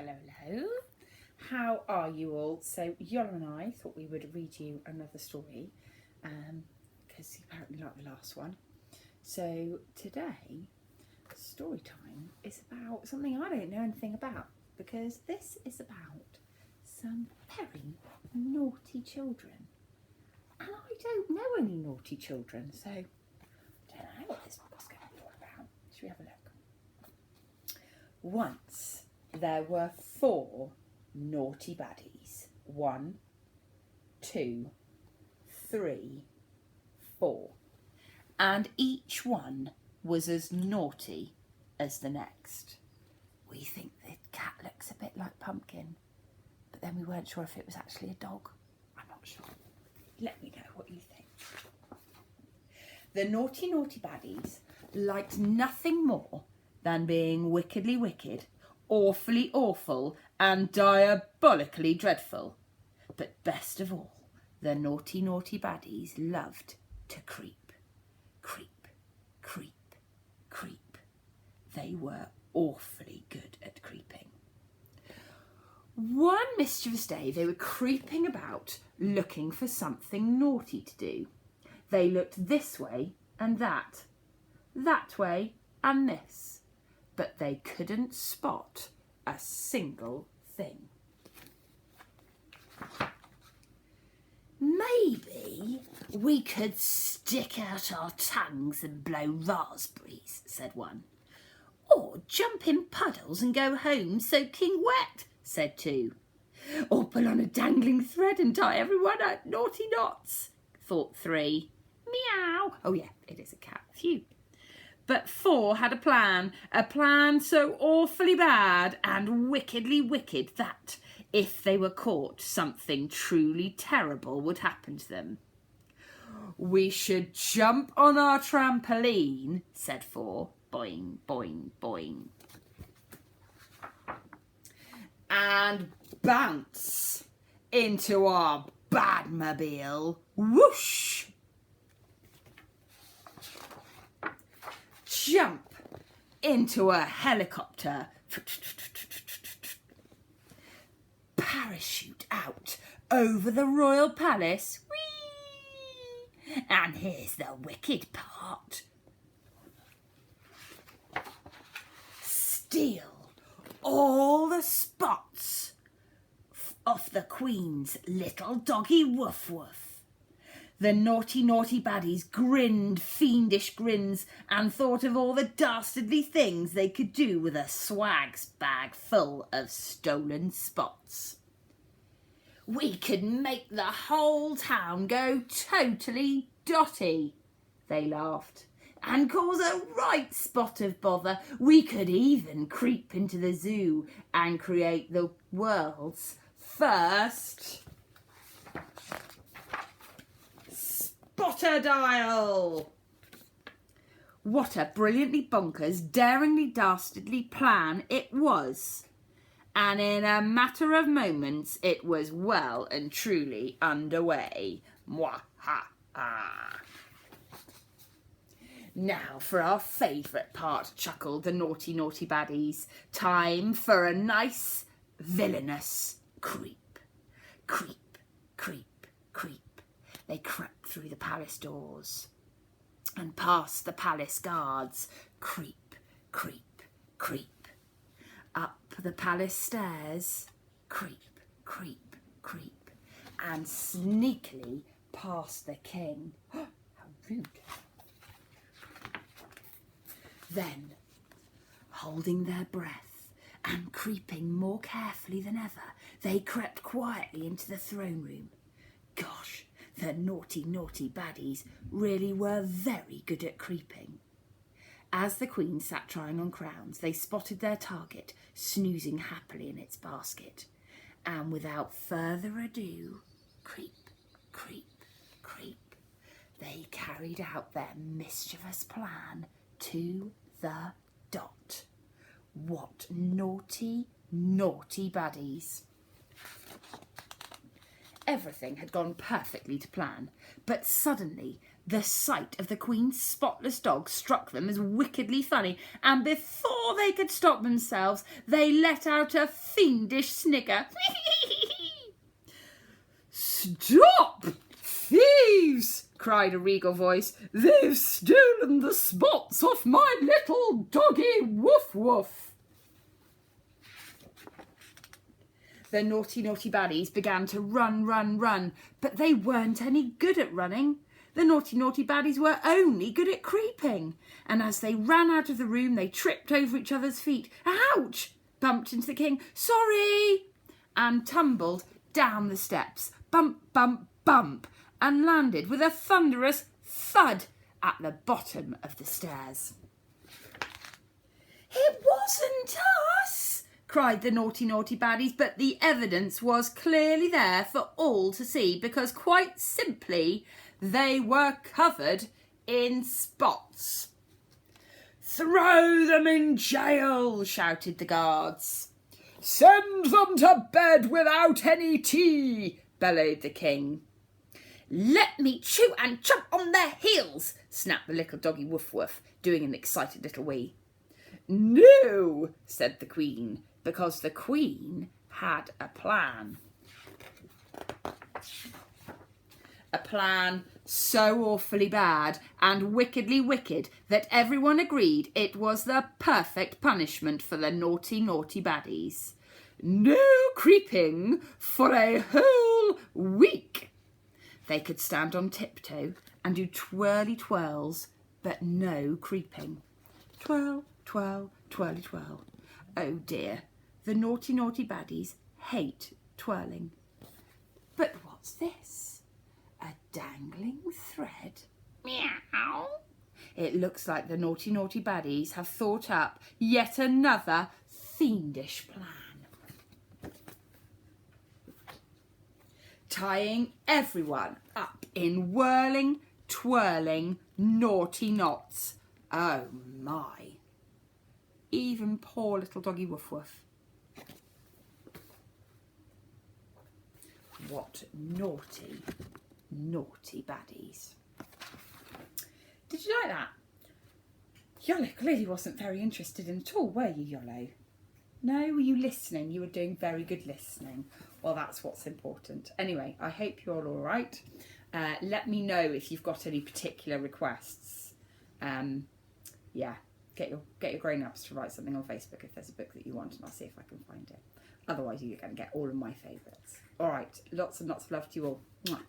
Hello, hello. How are you all? So Yola and I thought we would read you another story because you apparently liked the last one. So today, story time is about something I don't know anything about, because this is about some very naughty children. And I don't know any naughty children, so I don't know what this book's going to be all about. Should we have a look? Once there were 4 naughty baddies. 1, 2, 3, 4. And each one was as naughty as the next. We think the cat looks a bit like Pumpkin, but then we weren't sure if it was actually a dog. I'm not sure. Let me know what you think. The naughty baddies liked nothing more than being wickedly wicked, awfully awful, and diabolically dreadful. But best of all, the naughty baddies loved to creep. Creep, creep, creep. They were awfully good at creeping. One mischievous day they were creeping about looking for something naughty to do. They looked this way and that way and this, but they couldn't spot a single thing. Maybe we could stick out our tongues and blow raspberries, said one. Or jump in puddles and go home soaking wet, said 2. Or pull on a dangling thread and tie everyone at naughty knots, thought 3. Meow. Oh yeah, it is a cat. Phew. But 4 had a plan so awfully bad and wickedly wicked that, if they were caught, something truly terrible would happen to them. We should jump on our trampoline, said 4. Boing, boing, boing. And bounce into our Badmobile. Whoosh! Jump into a helicopter. Parachute out over the royal palace. Whee! And here's the wicked part. Steal all the spots off the Queen's little doggy Woof Woof. The naughty baddies grinned fiendish grins and thought of all the dastardly things they could do with a swags bag full of stolen spots. We could make the whole town go totally dotty, they laughed, and cause a right spot of bother. We could even creep into the zoo and create the world's first Spotterdile. What a brilliantly bonkers, daringly dastardly plan it was. And in a matter of moments it was well and truly underway. Mwah ha ha. Now for our favourite part, chuckled the naughty baddies. Time for a nice villainous creep. Creep, creep, creep. They crept through the palace doors and past the palace guards. Creep, creep, creep. Up the palace stairs. Creep, creep, creep. And sneakily past the king. How rude. Then, holding their breath and creeping more carefully than ever, they crept quietly into the throne room. Gosh, the naughty baddies really were very good at creeping. As the Queen sat trying on crowns, they spotted their target snoozing happily in its basket. And without further ado, creep, creep, creep, they carried out their mischievous plan to the dot. What naughty baddies. everything had gone perfectly to plan. But suddenly the sight of the Queen's spotless dog struck them as wickedly funny, and before they could stop themselves, they let out a fiendish snigger. "Stop, thieves!" cried a regal voice. "They've stolen the spots off my little doggy Woof Woof." The naughty baddies began to run, but they weren't any good at running. The naughty baddies were only good at creeping, and as they ran out of the room, they tripped over each other's feet. Ouch! Bumped into the king. Sorry! And tumbled down the steps. Bump, bump, bump, and landed with a thunderous thud at the bottom of the stairs. "It wasn't us!" cried the naughty baddies, but the evidence was clearly there for all to see, because quite simply they were covered in spots. "Throw them in jail!" shouted the guards. "Send them to bed without any tea!" bellowed the king. "Let me chew and chomp on their heels!" snapped the little doggy Woof Woof, doing an excited little wee. "No," said the Queen, because the Queen had a plan. A plan so awfully bad and wickedly wicked that everyone agreed it was the perfect punishment for the naughty baddies. No creeping for a whole week. They could stand on tiptoe and do twirly twirls, but no creeping. Twirl, twirl, twirly twirl. Oh dear, the naughty baddies hate twirling. But what's this? A dangling thread? Meow. It looks like the naughty baddies have thought up yet another fiendish plan. Tying everyone up in whirling, twirling, naughty knots. Oh my. Even poor little doggy Woof Woof. What naughty baddies. Did you like that? Yolo clearly wasn't very interested in it at all, were you, Yolo? No, were you listening? You were doing very good listening. Well, that's what's important. Anyway, I hope you're all right. Let me know if you've got any particular requests. Yeah, get your grown-ups to write something on Facebook if there's a book that you want, and I'll see if I can find it. Otherwise, you're going to get all of my favourites. All right, lots and lots of love to you all. Mwah.